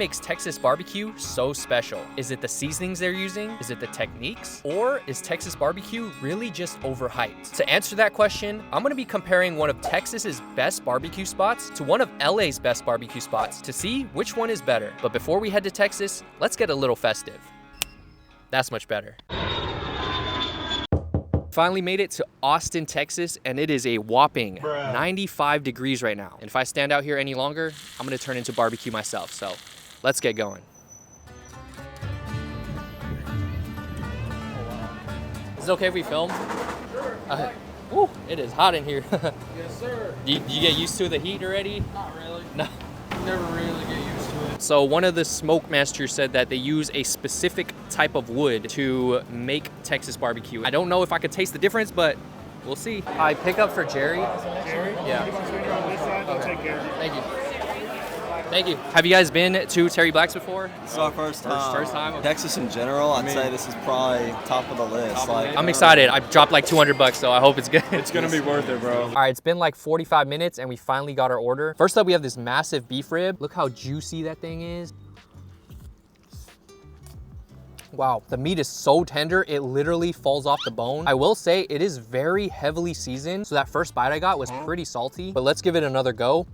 makes Texas barbecue so special? Is it the seasonings they're using? Is it the techniques? Or is Texas barbecue really just overhyped? To answer that question, I'm gonna be comparing one of Texas's best barbecue spots to one of LA's best barbecue spots to see which one is better. But before we head to Texas, let's get a little festive. That's much better. Finally made it to Austin, Texas, and it is a whopping 95 degrees right now. And if I stand out here any longer, I'm gonna turn into barbecue myself. So let's get going. Is it okay if we film? Sure. Woo, it is hot in here. Yes, sir. You get used to the heat already? Not really. No. Never really get used to it. So one of the smoke masters said that they use a specific type of wood to make Texas barbecue. I don't know if I could taste the difference, but we'll see. I pick up for Jerry. Jerry? Yeah. You want to swing on this side? I'll take care of it. Thank you. Thank you. Have you guys been to Terry Black's before? This is our first time. First time? Okay. Texas in general, I'd say this is probably top of the list. I'm excited. I dropped like $200, so I hope it's good. It's going to be worth it, bro. All right, it's been like 45 minutes and we finally got our order. First up, we have this massive beef rib. Look how juicy that thing is. Wow, the meat is so tender, it literally falls off the bone. I will say it is very heavily seasoned, so that first bite I got was pretty salty, but let's give it another go.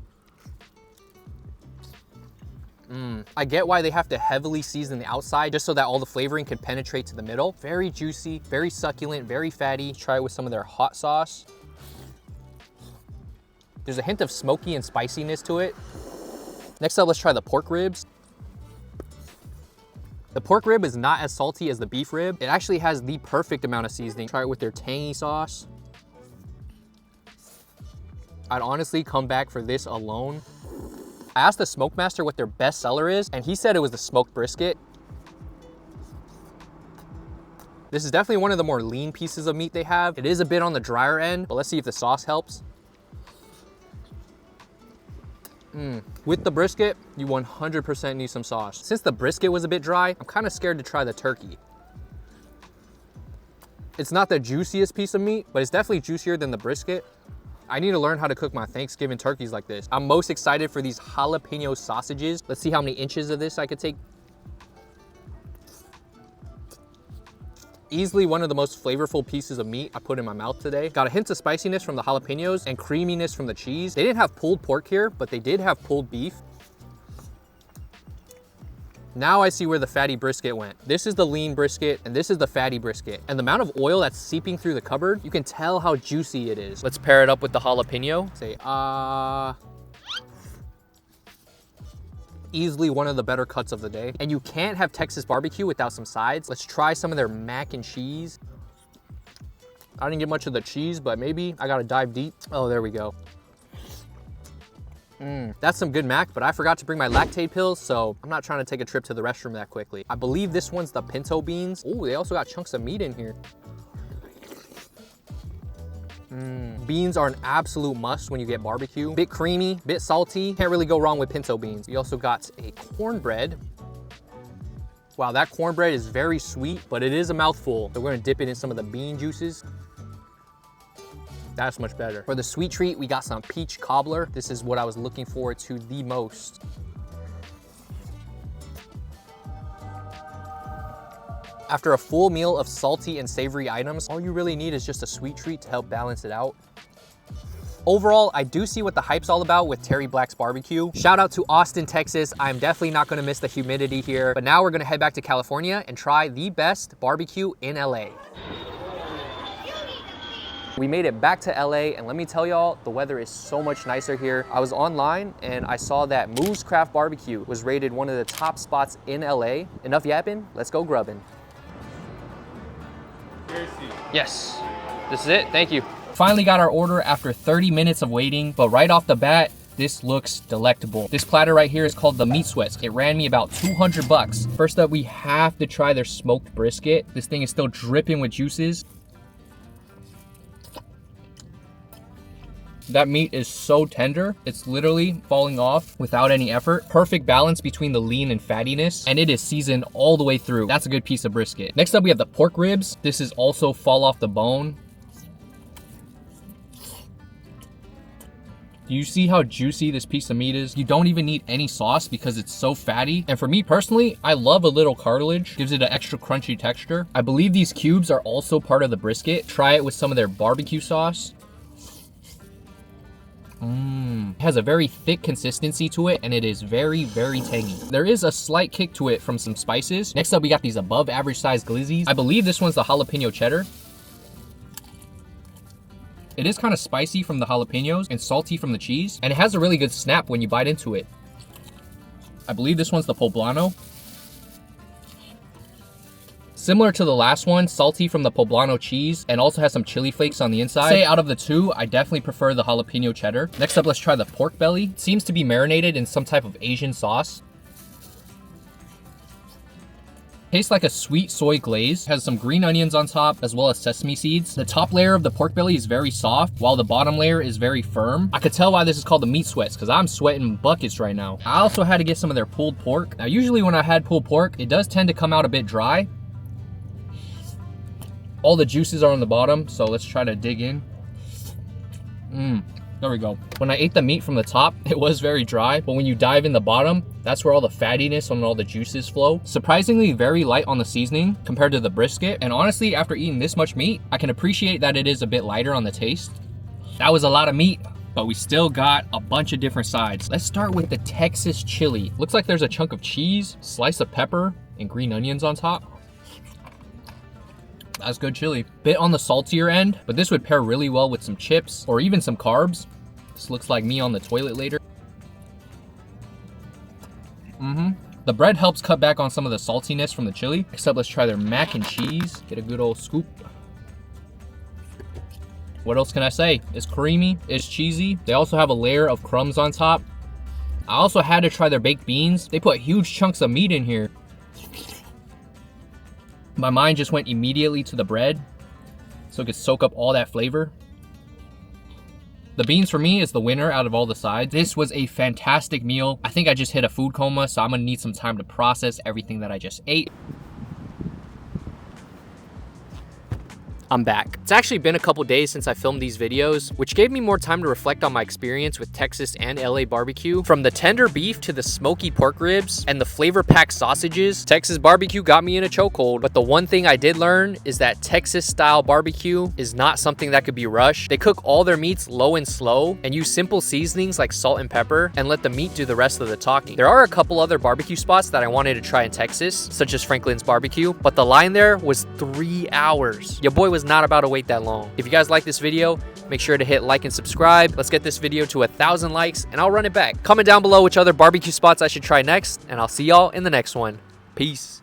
I get why they have to heavily season the outside just so that all the flavoring can penetrate to the middle. Very juicy, very succulent, very fatty. Let's try it with some of their hot sauce. There's a hint of smoky and spiciness to it. Next up, let's try the pork ribs. The pork rib is not as salty as the beef rib. It actually has the perfect amount of seasoning. Try it with their tangy sauce. I'd honestly come back for this alone. I asked the smoke master what their best seller is, and he said it was the smoked brisket. This is definitely one of the more lean pieces of meat they have. It is a bit on the drier end, but let's see if the sauce helps. With the brisket, you 100% need some sauce. Since the brisket was a bit dry, I'm kind of scared to try the turkey. It's not the juiciest piece of meat, but it's definitely juicier than the brisket. I need to learn how to cook my Thanksgiving turkeys like this. I'm most excited for these jalapeno sausages. Let's see how many inches of this I could take. Easily one of the most flavorful pieces of meat I put in my mouth today. Got a hint of spiciness from the jalapenos and creaminess from the cheese. They didn't have pulled pork here, but they did have pulled beef. Now I see where the fatty brisket went. This is the lean brisket and this is the fatty brisket. And the amount of oil that's seeping through the cupboard, you can tell how juicy it is. Let's pair it up with the jalapeno. Say, Easily one of the better cuts of the day. And you can't have Texas barbecue without some sides. Let's try some of their mac and cheese. I didn't get much of the cheese, but maybe I gotta dive deep. Oh, there we go. That's some good mac, but I forgot to bring my lactate pills, so I'm not trying to take a trip to the restroom that quickly. I believe this one's the pinto beans. Oh, they also got chunks of meat in here. Beans are an absolute must when you get barbecue. Bit creamy, bit salty. Can't really go wrong with pinto beans. We also got a cornbread. Wow, that cornbread is very sweet, but it is a mouthful. So we're gonna dip it in some of the bean juices. That's much better. For the sweet treat, we got some peach cobbler. This is what I was looking forward to the most. After a full meal of salty and savory items, all you really need is just a sweet treat to help balance it out. Overall, I do see what the hype's all about with Terry Black's barbecue. Shout out to Austin, Texas. I'm definitely not gonna miss the humidity here, but now we're gonna head back to California and try the best barbecue in LA. We made it back to LA, and let me tell y'all, the weather is so much nicer here. I was online and I saw that Moo's Craft Barbecue was rated one of the top spots in LA. Enough yapping, let's go grubbing. Yes, this is it, thank you. Finally got our order after 30 minutes of waiting, but right off the bat, this looks delectable. This platter right here is called the Meat Sweats. It ran me about 200 bucks. First up, we have to try their smoked brisket. This thing is still dripping with juices. That meat is so tender, it's literally falling off without any effort. Perfect balance between the lean and fattiness, and it is seasoned all the way through. That's a good piece of brisket. Next up, we have the pork ribs. This is also fall off the bone. Do you see how juicy this piece of meat is? You don't even need any sauce because it's so fatty. And for me personally, I love a little cartilage. Gives it an extra crunchy texture. I believe these cubes are also part of the brisket. Try it with some of their barbecue sauce. It has a very thick consistency to it, and it is very, very tangy. There is a slight kick to it from some spices. Next up, we got these above average size glizzies. I believe this one's the jalapeno cheddar. It is kind of spicy from the jalapenos and salty from the cheese, and it has a really good snap when you bite into it. I believe this one's the poblano. Similar to the last one, salty from the poblano cheese, and also has some chili flakes on the inside. Say out of the two, I definitely prefer the jalapeno cheddar. Next up, let's try the pork belly. It seems to be marinated in some type of Asian sauce. Tastes like a sweet soy glaze. Has some green onions on top as well as sesame seeds. The top layer of the pork belly is very soft while the bottom layer is very firm. I could tell why this is called the meat sweats because I'm sweating buckets right now. I also had to get some of their pulled pork. Now usually when I had pulled pork, it does tend to come out a bit dry. All the juices are on the bottom, so let's try to dig in. There we go. When I ate the meat from the top, it was very dry, but when you dive in the bottom, that's where all the fattiness and all the juices flow. Surprisingly very light on the seasoning compared to the brisket, and honestly, after eating this much meat, I can appreciate that it is a bit lighter on the taste. That was a lot of meat, but we still got a bunch of different sides. Let's start with the Texas chili. Looks like there's a chunk of cheese, slice of pepper, and green onions on top. That's good chili. Bit on the saltier end, but this would pair really well with some chips or even some carbs. This looks like me on the toilet later. The bread helps cut back on some of the saltiness from the chili. Next up, let's try their mac and cheese. Get a good old scoop. What else can I say? It's creamy, it's cheesy. They also have a layer of crumbs on top. I also had to try their baked beans. They put huge chunks of meat in here. My mind just went immediately to the bread so it could soak up all that flavor. The beans for me is the winner out of all the sides. This was a fantastic meal. I think I just hit a food coma, so I'm gonna need some time to process everything that I just ate. I'm back. It's actually been a couple days since I filmed these videos, which gave me more time to reflect on my experience with Texas and LA barbecue. From the tender beef to the smoky pork ribs and the flavor-packed sausages, Texas barbecue got me in a chokehold. But the one thing I did learn is that Texas-style barbecue is not something that could be rushed. They cook all their meats low and slow and use simple seasonings like salt and pepper and let the meat do the rest of the talking. There are a couple other barbecue spots that I wanted to try in Texas, such as Franklin's BBQ, but the line there was 3 hours. Your boy was not about to wait that long. If you guys like this video, make sure to hit like and subscribe. Let's get this video to 1,000 likes and I'll run it back. Comment down below which other barbecue spots I should try next, and I'll see y'all in the next one. Peace.